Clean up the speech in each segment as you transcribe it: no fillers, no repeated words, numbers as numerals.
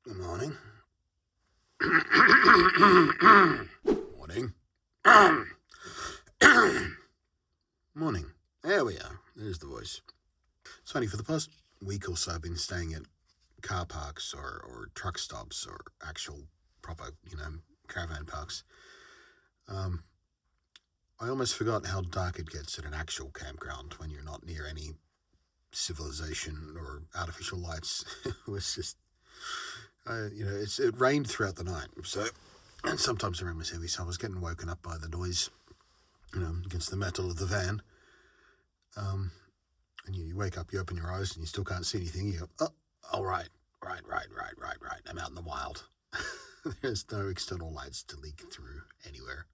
Good morning. Morning. Morning. There we are. There's the voice. It's funny, for the past week or so I've been staying at car parks or truck stops or actual proper, caravan parks. I almost forgot how dark it gets at an actual campground when you're not near any civilization or artificial lights. It was just, it rained throughout the night, and sometimes the rain was heavy, so I was getting woken up by the noise, against the metal of the van. And you wake up, you open your eyes, and you still can't see anything. You go, oh, right. I'm out in the wild. There's no external lights to leak through anywhere.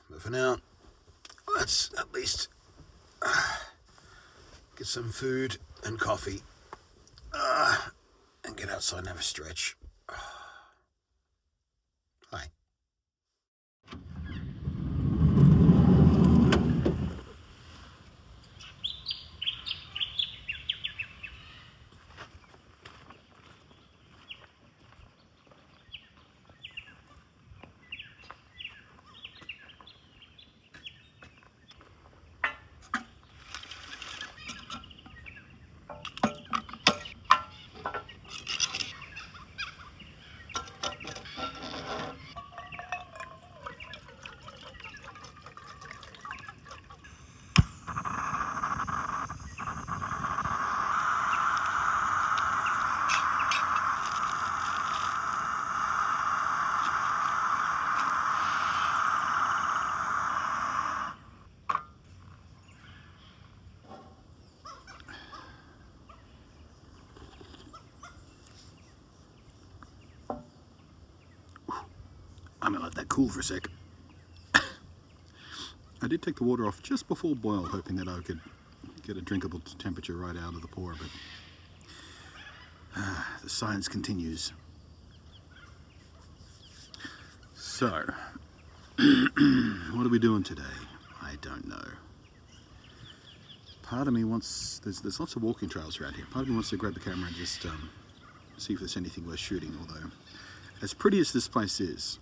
But for now, let's at least get some food and coffee and get outside and have a stretch. Hi. I'm gonna let that cool for a sec. I did take the water off just before boil, hoping that I could get a drinkable temperature right out of the pour, but the science continues. So, what are we doing today? I don't know. Part of me wants, there's lots of walking trails around here. Part of me wants to grab the camera and just see if there's anything worth shooting, although as pretty as this place is,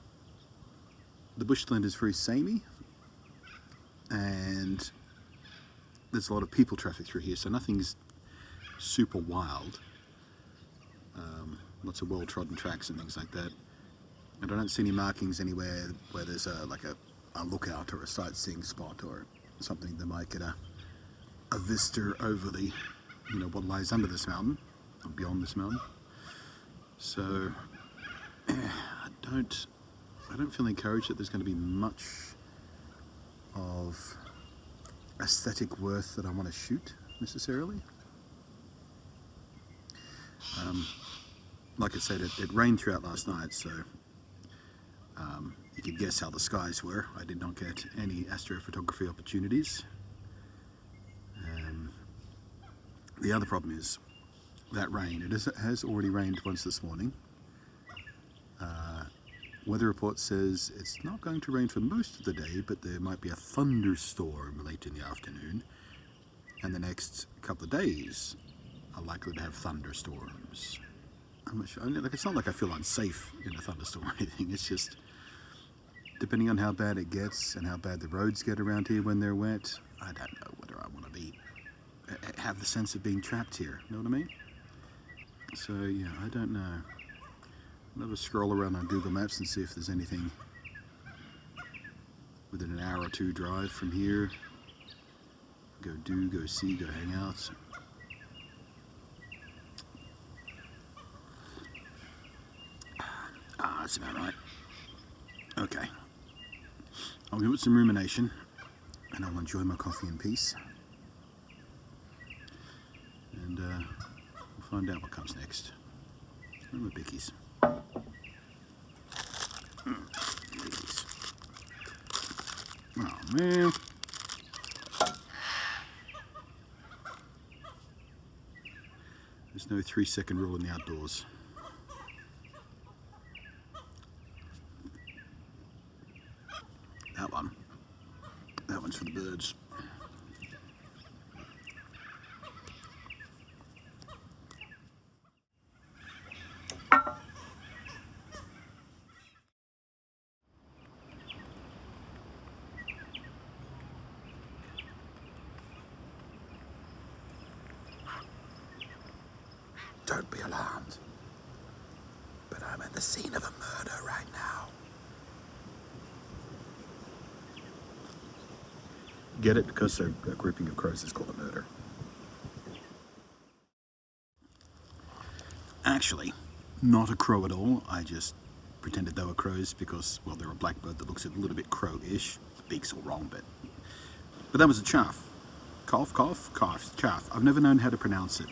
the bushland is very samey, and there's a lot of people traffic through here, so nothing's super wild. Lots of well-trodden tracks and things like that. And I don't see any markings anywhere where there's a lookout or a sightseeing spot or something that might get a vista over the, what lies under this mountain or beyond this mountain. So I don't feel encouraged that there's going to be much of aesthetic worth that I want to shoot necessarily. Like I said, it rained throughout last night, so you could guess how the skies were. I did not get any astrophotography opportunities. The other problem is that rain. It has already rained once this morning. Weather report says it's not going to rain for most of the day, but there might be a thunderstorm late in the afternoon, and the next couple of days are likely to have thunderstorms. It's not like I feel unsafe in a thunderstorm or anything. It's just, depending on how bad it gets and how bad the roads get around here when they're wet, I don't know whether I want to have the sense of being trapped here. You know what I mean? So yeah, I don't know. I'll have a scroll around on Google Maps and see if there's anything within an hour or two drive from here. Go see, go hang out. That's about right. Okay. I'll give it some rumination and I'll enjoy my coffee in peace. And we'll find out what comes next. Where are my bickies? Bickies. Oh man. There's no 3-second rule in the outdoors. That one's for the birds. Don't be alarmed. But I'm at the scene of a murder right now. Get it? Because a grouping of crows is called a murder. Actually, not a crow at all. I just pretended they were crows because, well, they're a blackbird that looks a little bit crow-ish. The beak's all wrong, but that was a chaff. Cough, cough, cough, chaff. I've never known how to pronounce it.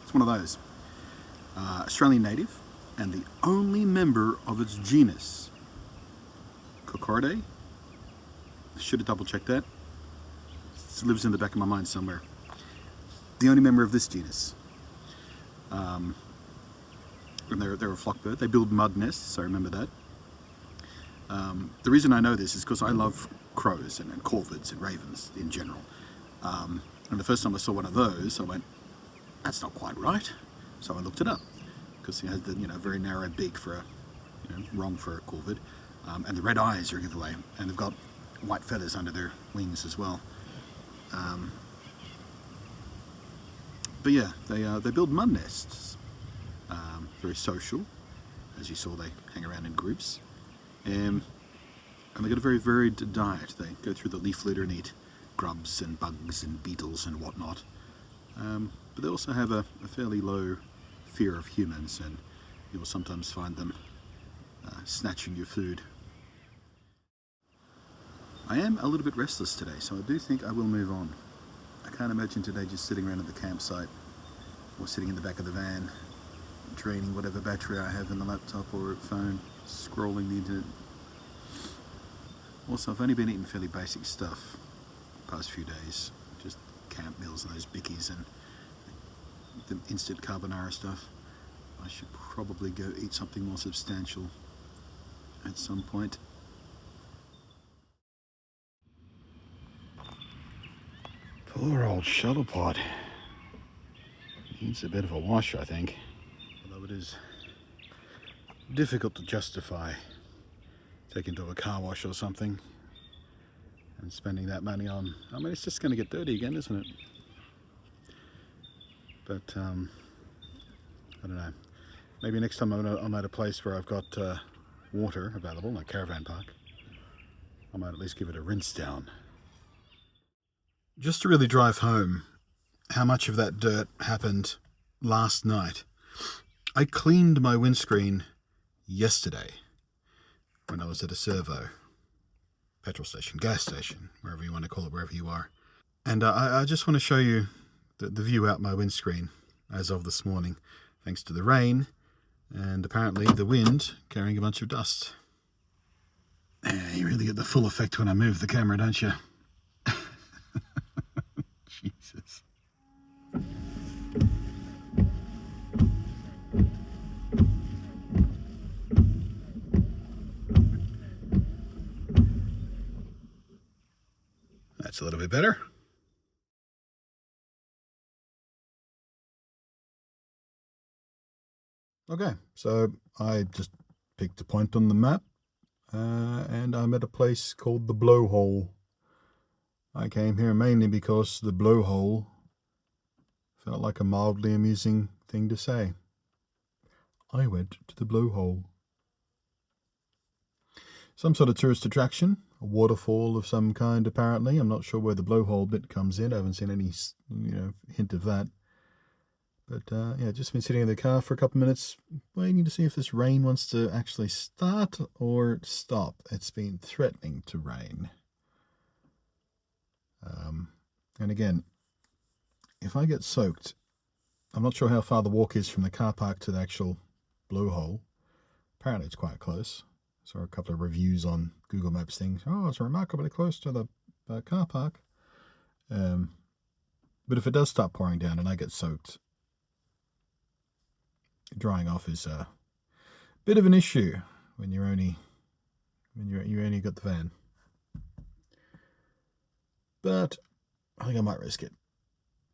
It's one of those. Australian native, and the only member of its genus. Cocarde? Should have double-checked that. It lives in the back of my mind somewhere. The only member of this genus. And they're a flock bird. They build mud nests, I remember that. The reason I know this is because I love crows and corvids and ravens in general. And the first time I saw one of those, I went, that's not quite right. So I looked it up, because he has the very narrow beak for a, wrong for a corvid, and the red eyes are a giveaway, and they've got white feathers under their wings as well. But yeah, they build mud nests. Very social, as you saw. They hang around in groups, and they got a very varied diet. They go through the leaf litter and eat grubs and bugs and beetles and whatnot. But they also have a fairly low fear of humans, and you will sometimes find them snatching your food. I am a little bit restless today, so I do think I will move on. I can't imagine today just sitting around at the campsite or sitting in the back of the van draining whatever battery I have in the laptop or phone, scrolling the internet. Also, I've only been eating fairly basic stuff the past few days, just camp meals and those bickies and the instant carbonara stuff. I should probably go eat something more substantial at some point. Poor old Shuttlepod. Needs a bit of a wash, I think. Although it is difficult to justify taking to a car wash or something and spending that money on. I mean, it's just going to get dirty again, isn't it? But I don't know. Maybe next time I'm at a place where I've got water available, like caravan park, I might at least give it a rinse down. Just to really drive home how much of that dirt happened last night. I cleaned my windscreen yesterday when I was at a servo, petrol station, gas station, wherever you want to call it, wherever you are. And I just want to show you the view out my windscreen as of this morning, thanks to the rain and apparently the wind carrying a bunch of dust. You really get the full effect when I move the camera, don't you? Jesus. That's a little bit better. Okay, so I just picked a point on the map and I'm at a place called the Blowhole. I came here mainly because the Blowhole felt like a mildly amusing thing to say. I went to the Blowhole. Some sort of tourist attraction, a waterfall of some kind apparently. I'm not sure where the Blowhole bit comes in. I haven't seen any, hint of that. But yeah, just been sitting in the car for a couple of minutes, waiting to see if this rain wants to actually start or stop. It's been threatening to rain. And again, if I get soaked, I'm not sure how far the walk is from the car park to the actual Blowhole. Apparently it's quite close. Saw a couple of reviews on Google Maps things. Oh, it's remarkably close to the car park. But if it does start pouring down and I get soaked, drying off is a bit of an issue when you only got the van. But I think I might risk it.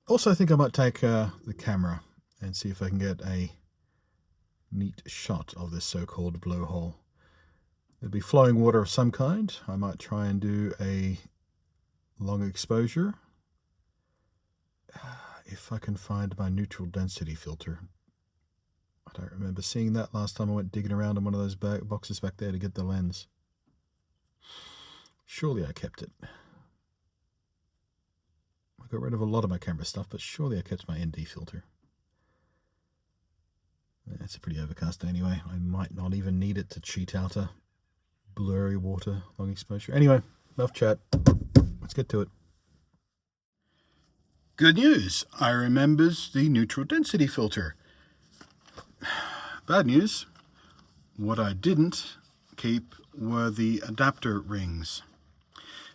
Also, I think I might take the camera and see if I can get a neat shot of this so-called blowhole. There'll be flowing water of some kind. I might try and do a long exposure. If I can find my neutral density filter. I don't remember seeing that last time I went digging around in one of those boxes back there to get the lens. Surely I kept it. I got rid of a lot of my camera stuff, but surely I kept my ND filter. It's a pretty overcast day anyway. I might not even need it to cheat out a blurry water long exposure. Anyway, enough chat. Let's get to it. Good news. I remembers the neutral density filter. Bad news. What I didn't keep were the adapter rings.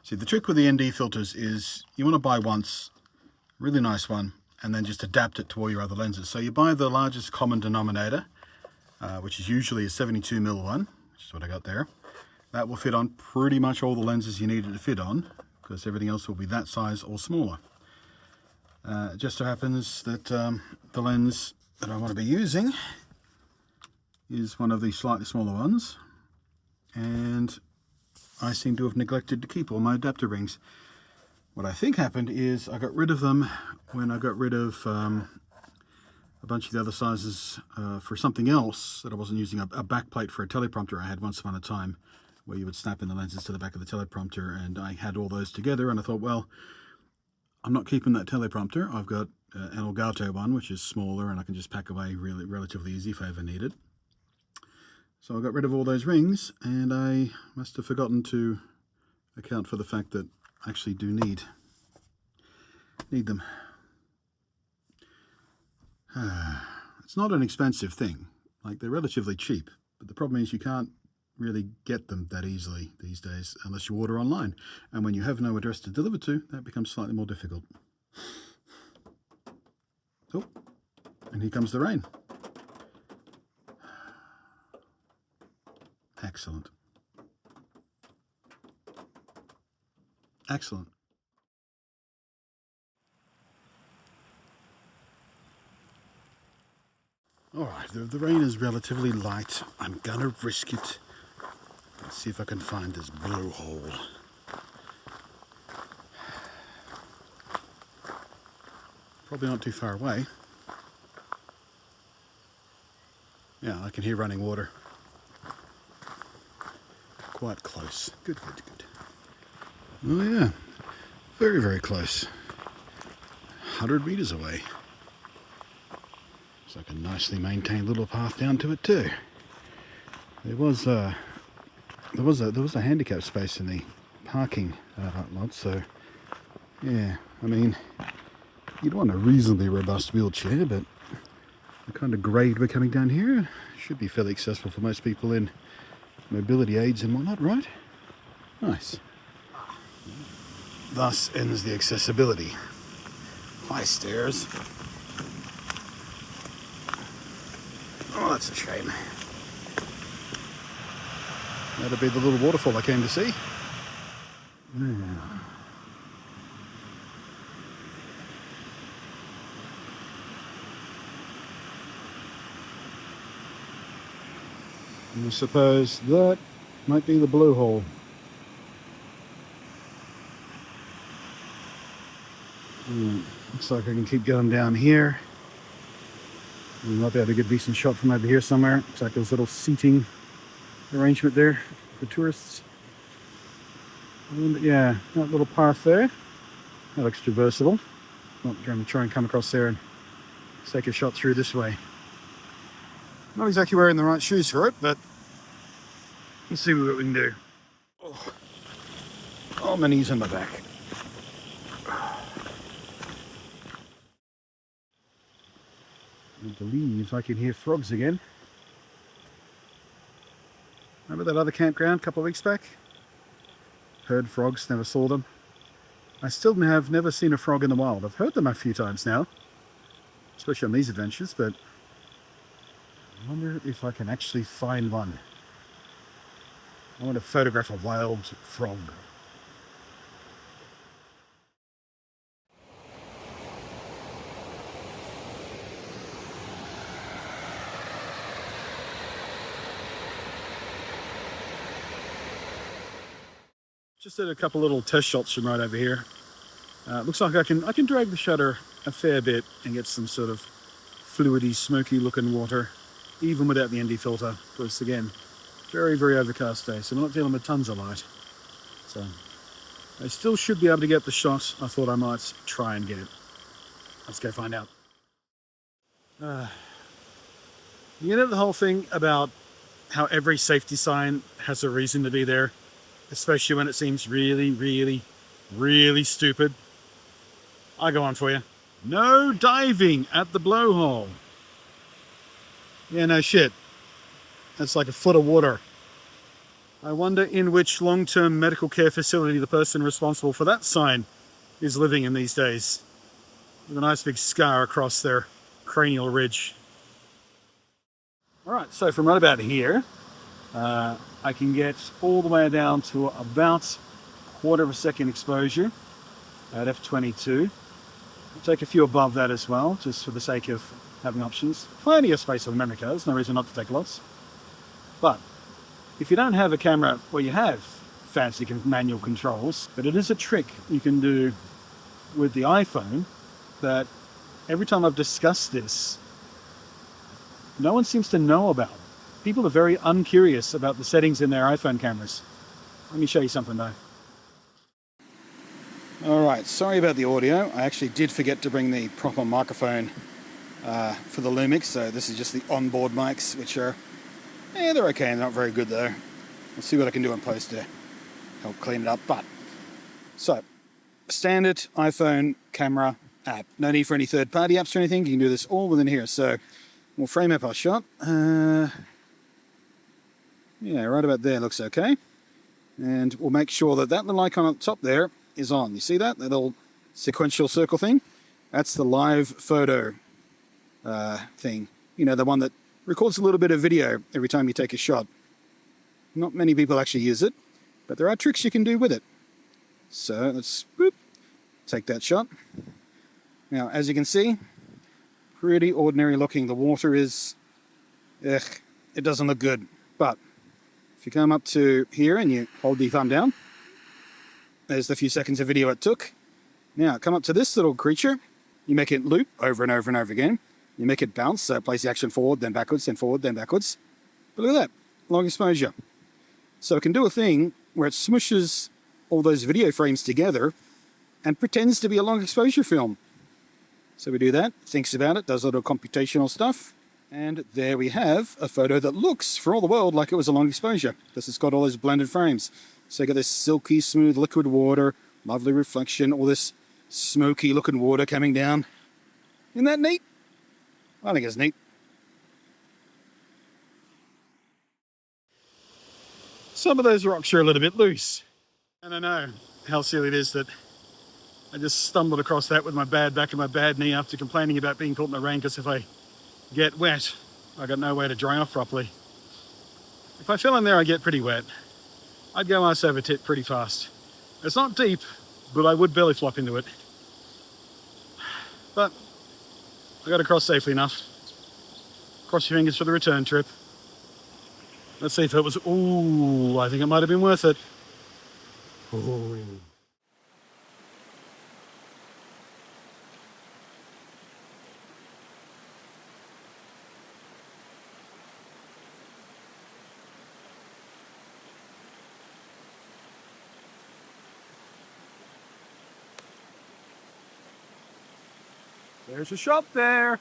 See, the trick with the ND filters is you want to buy once, really nice one, and then just adapt it to all your other lenses. So you buy the largest common denominator, which is usually a 72mm one, which is what I got there. That will fit on pretty much all the lenses you need it to fit on, because everything else will be that size or smaller. It just so happens that the lens that I want to be using is one of the slightly smaller ones, and I seem to have neglected to keep all my adapter rings. What I think happened is I got rid of them when I got rid of a bunch of the other sizes for something else that I wasn't using, a backplate for a teleprompter I had once upon a time, where you would snap in the lenses to the back of the teleprompter, and I had all those together, and I thought, well, I'm not keeping that teleprompter. I've got an Elgato one, which is smaller, and I can just pack away relatively easy if I ever need it. So I got rid of all those rings, and I must have forgotten to account for the fact that I actually do need them. It's not an expensive thing. Like, they're relatively cheap, but the problem is you can't really get them that easily these days unless you order online, and when you have no address to deliver to, that becomes slightly more difficult. Oh, and here comes the rain. Excellent. Excellent. All right, the rain is relatively light. I'm gonna risk it. Let's see if I can find this blowhole. Probably not too far away. Yeah, I can hear running water. Quite close. Good, good, good. Oh yeah, very, very close. 100 meters away. So I can nicely maintain a little path down to it too. There was a handicap space in the parking lot, so yeah, I mean, you'd want a reasonably robust wheelchair, but the kind of grade we're coming down here should be fairly accessible for most people in mobility aids and whatnot, right? Nice. Thus ends the accessibility. High stairs. Oh, that's a shame. That'll be the little waterfall I came to see. Yeah. I suppose that might be the blowhole. Looks like I can keep going down here. We might be able to get a decent shot from over here somewhere. Looks like there's a little seating arrangement there for tourists. And yeah, that little path there. That looks traversable. I'm going to try and come across there and take a shot through this way. Not exactly wearing the right shoes for it, but let's see what we can do. Oh, my knees on my back. I believe I can hear frogs again. Remember that other campground a couple of weeks back? Heard frogs, never saw them. I still have never seen a frog in the wild. I've heard them a few times now, especially on these adventures, but I wonder if I can actually find one. I want to photograph a wild frog. Just did a couple little test shots from right over here. Looks like I can drag the shutter a fair bit and get some sort of fluidy, smoky looking water. even without the ND filter, because again, very, very overcast day, so we're not dealing with tons of light. So I still should be able to get the shot. I thought I might try and get it. Let's go find out. You know the whole thing about how every safety sign has a reason to be there, especially when it seems really, really, really stupid? I go on for you. No diving at the blowhole. Yeah, no shit. That's like a foot of water. I wonder in which long-term medical care facility the person responsible for that sign is living in these days, with a nice big scar across their cranial ridge. All right, so from right about here, I can get all the way down to about quarter of a second exposure at f/22. I'll take a few above that as well, just for the sake of having options. Plenty of space on the memory card, there's no reason not to take lots. But if you don't have a camera where you have fancy manual controls, but it is a trick you can do with the iPhone that every time I've discussed this, no one seems to know about. People are very uncurious about the settings in their iPhone cameras. Let me show you something though. Alright, sorry about the audio. I actually did forget to bring the proper microphone for the Lumix, so this is just the onboard mics, which are, they're okay, they're not very good though. We'll see what I can do in post to help clean it up. But, so, standard iPhone camera app. No need for any third-party apps or anything. You can do this all within here. So, we'll frame up our shot. Yeah, right about there looks okay. And we'll make sure that that little icon up top there is on. You see that? That little sequential circle thing? That's the live photo thing. You know, the one that records a little bit of video every time you take a shot. Not many people actually use it, but there are tricks you can do with it. So let's take that shot. Now, as you can see, pretty ordinary looking. The water is, it doesn't look good. But if you come up to here and you hold the thumb down, there's the few seconds of video it took. Now, come up to this little creature. You make it loop over and over and over again. You make it bounce, so it plays the action forward, then backwards, then forward, then backwards. But look at that, long exposure. So it can do a thing where it smushes all those video frames together and pretends to be a long exposure film. So we do that, thinks about it, does a little computational stuff, and there we have a photo that looks, for all the world, like it was a long exposure, because it's got all those blended frames. So you got this silky, smooth liquid water, lovely reflection, all this smoky looking water coming down. Isn't that neat? I think it's neat. Some of those rocks are a little bit loose. And I know how silly it is that I just stumbled across that with my bad back and my bad knee after complaining about being caught in the rain, because if I get wet, I got no way to dry off properly. If I fell in there, I get pretty wet. I'd go ass over tit pretty fast. It's not deep, but I would belly flop into it. But I got across safely enough. Cross your fingers for the return trip. Let's see if it was, ooh, I think it might have been worth it. Ooh. There's a shop there.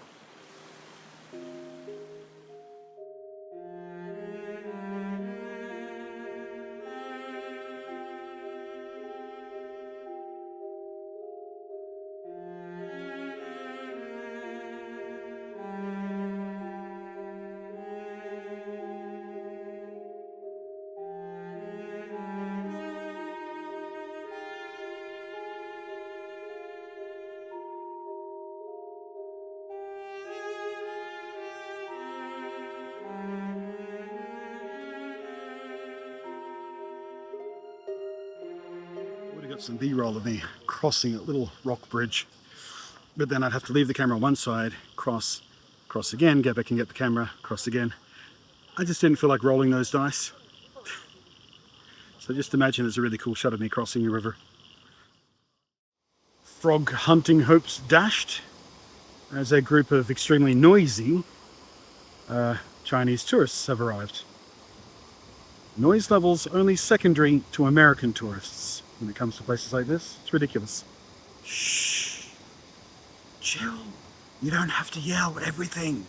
Got some B-roll of me crossing a little rock bridge, but then I'd have to leave the camera on one side, cross again, go back and get the camera, cross again. I just didn't feel like rolling those dice. So just imagine it's a really cool shot of me crossing a river. Frog hunting hopes dashed as a group of extremely noisy Chinese tourists have arrived. Noise levels only secondary to American tourists when it comes to places like this. It's ridiculous. Shh. Chill. You don't have to yell everything.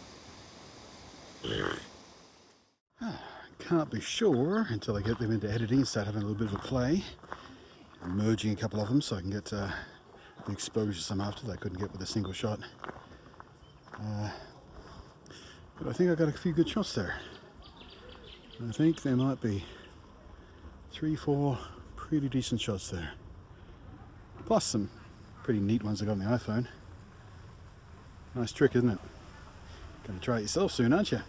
Can't be sure until I get them into editing and start having a little bit of a play. I'm merging a couple of them so I can get the exposure some after that I couldn't get with a single shot. But I think I got a few good shots there. I think there might be 3, 4 pretty decent shots there. Plus some pretty neat ones I got on the iPhone. Nice trick, isn't it? Gonna try it yourself soon, aren't you?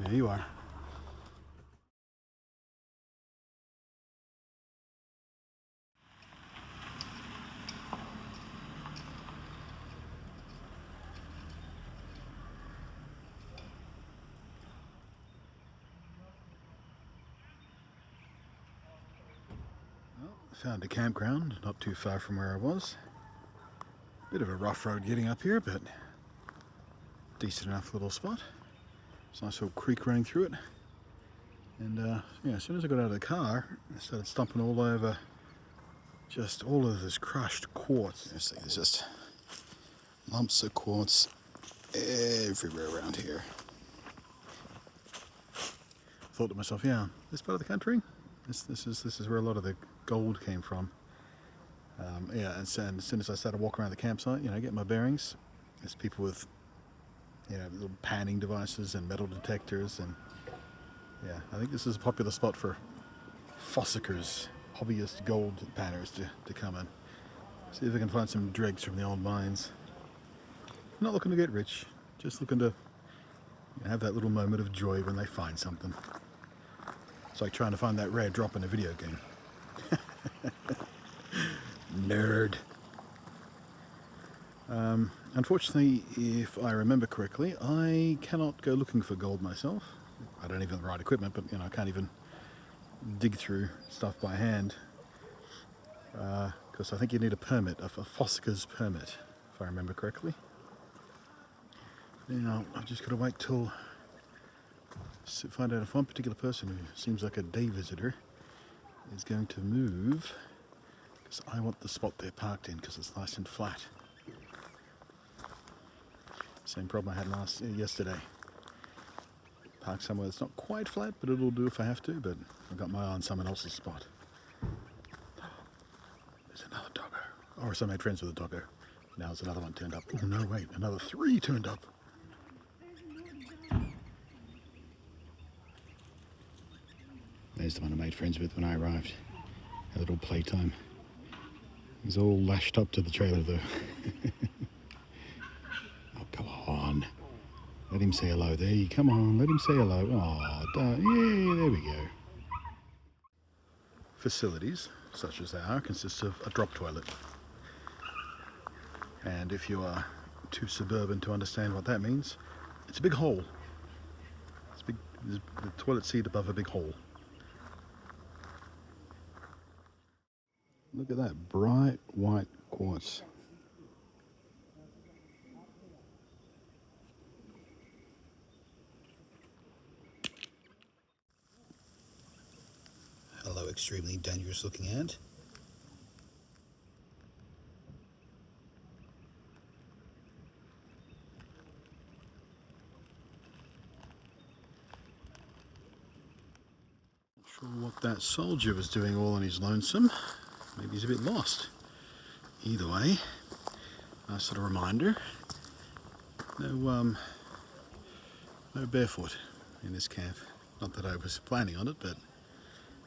There you are. Found a campground not too far from where I was. Bit of a rough road getting up here, but decent enough little spot. There's a nice little creek running through it. And yeah, as soon as I got out of the car, I started stomping all over just all of this crushed quartz. You see, there's just lumps of quartz everywhere around here. Thought to myself, yeah, this part of the country, this is where a lot of the gold came from. Yeah, and so, as soon as I started walking around the campsite, you know, getting my bearings, there's people with, you know, little panning devices and metal detectors, and yeah, I think this is a popular spot for fossickers, hobbyist gold panners to come in. See if I can find some dregs from the old mines. I'm not looking to get rich, just looking to have that little moment of joy when they find something. It's like trying to find that rare drop in a video game. Nerd. Unfortunately, if I remember correctly, I cannot go looking for gold myself. I don't even have the right equipment, but you know, I can't even dig through stuff by hand. Because I think you need a permit, a fossicker's permit, if I remember correctly. Now, I've just got to wait till find out if one particular person who seems like a day visitor is going to move, because I want the spot they're parked in because it's nice and flat. Same problem I had yesterday. Park somewhere that's not quite flat, but it'll do if I have to, but I've got my eye on someone else's spot. There's another doggo. Or so I made friends with a doggo. Now there's another one turned up. Oh no, wait, another 3 turned up. There's the one I made friends with when I arrived. A little playtime. He's all lashed up to the trailer though. Oh, come on. Let him say hello there. Come on, let him say hello. Oh, yeah, there we go. Facilities, such as they are, consist of a drop toilet. And if you are too suburban to understand what that means, it's a big hole. It's big, the toilet seat above a big hole. Look at that bright white quartz. Hello, extremely dangerous looking ant. Not sure what that soldier was doing all on his lonesome. Maybe he's a bit lost. Either way, nice little reminder. No barefoot in this camp. Not that I was planning on it, but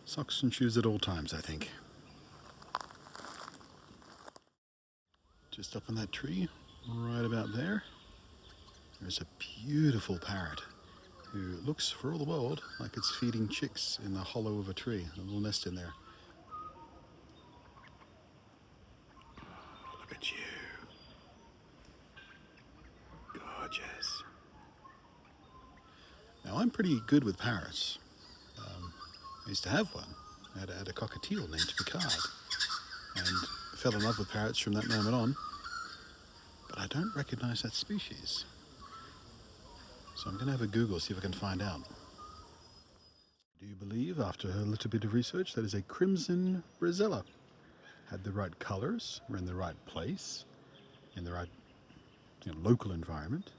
socks and shoes at all times, I think. Just up on that tree, right about there, there's a beautiful parrot who looks for all the world like it's feeding chicks in the hollow of a tree, a little nest in there. Look at you. Gorgeous. Now, I'm pretty good with parrots. I used to have one. I had a cockatiel named Picard, and fell in love with parrots from that moment on. But I don't recognize that species. So I'm going to have a Google, see if I can find out. Do you believe, after a little bit of research, that is a crimson rosella? Had the right colours, were in the right place, in the right local environment,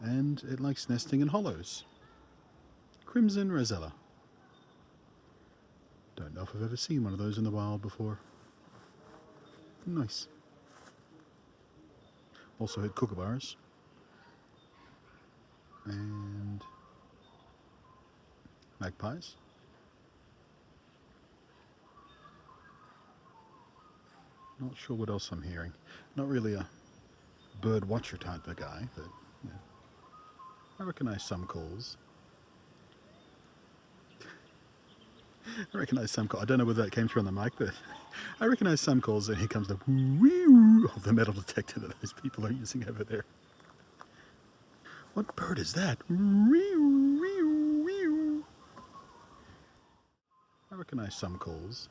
and it likes nesting in hollows. Crimson rosella. Don't know if I've ever seen one of those in the wild before. Nice. Also had kookaburras. And magpies. Not sure what else I'm hearing. Not really a bird watcher type of guy, but yeah. I recognize some calls. I don't know whether that came through on the mic, but I recognize some calls, and here comes the woo of the metal detector that those people are using over there. What bird is that? I recognize some calls.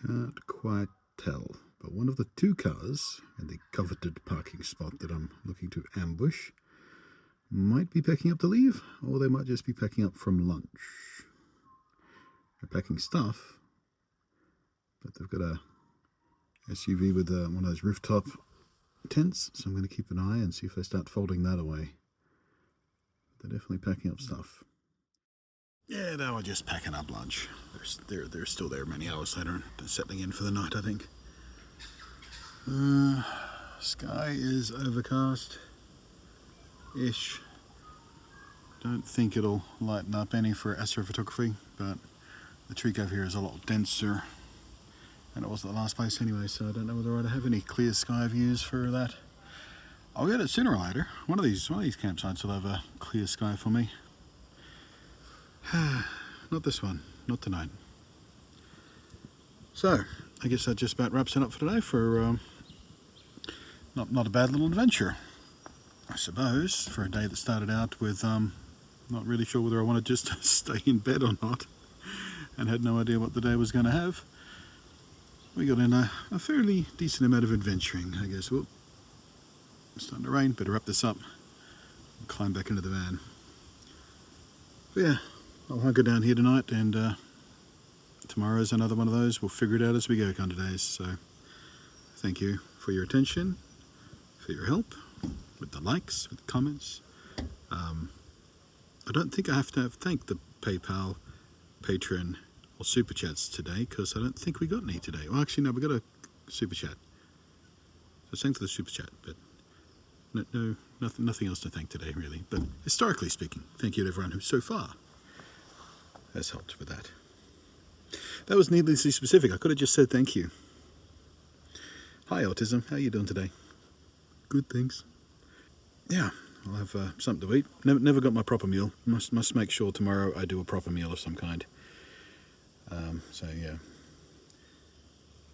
Can't quite tell, but one of the two cars in the coveted parking spot that I'm looking to ambush might be packing up to leave, or they might just be packing up from lunch. They're packing stuff, but they've got a SUV with one of those rooftop tents, so I'm going to keep an eye and see if they start folding that away. They're definitely packing up stuff. Yeah, they were just packing up lunch. They're still there many hours later. They're settling in for the night, I think. Sky is overcast-ish. Don't think it'll lighten up any for astrophotography, but the tree cove here is a lot denser than it was at the last place anyway, so I don't know whether I'd have any clear sky views for that. I'll get it sooner or later. One of these campsites will have a clear sky for me. Not this one, not tonight. So, I guess that just about wraps it up for today for not a bad little adventure, I suppose, for a day that started out with not really sure whether I wanted just to stay in bed or not, and had no idea what the day was going to have. We got in a fairly decent amount of adventuring, I guess. Well, it's starting to rain, better wrap this up and climb back into the van. But yeah, I'll hunker down here tonight, and tomorrow's another one of those. We'll figure it out as we go kind of days. So thank you for your attention, for your help, with the likes, with the comments. I don't think I have to thank the PayPal, Patreon, or Super Chats today, because I don't think we got any today. Well, actually, no, we got a Super Chat. So thanks for the Super Chat, but nothing else to thank today, really. But historically speaking, thank you to everyone who so far has helped with that. That was needlessly specific. I could have just said thank you. Hi, Autism. How are you doing today? Good, thanks. Yeah, I'll have something to eat. Never got my proper meal. Must make sure tomorrow I do a proper meal of some kind. So yeah.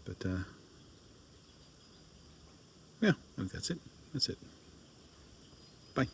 But yeah, I think that's it. Bye.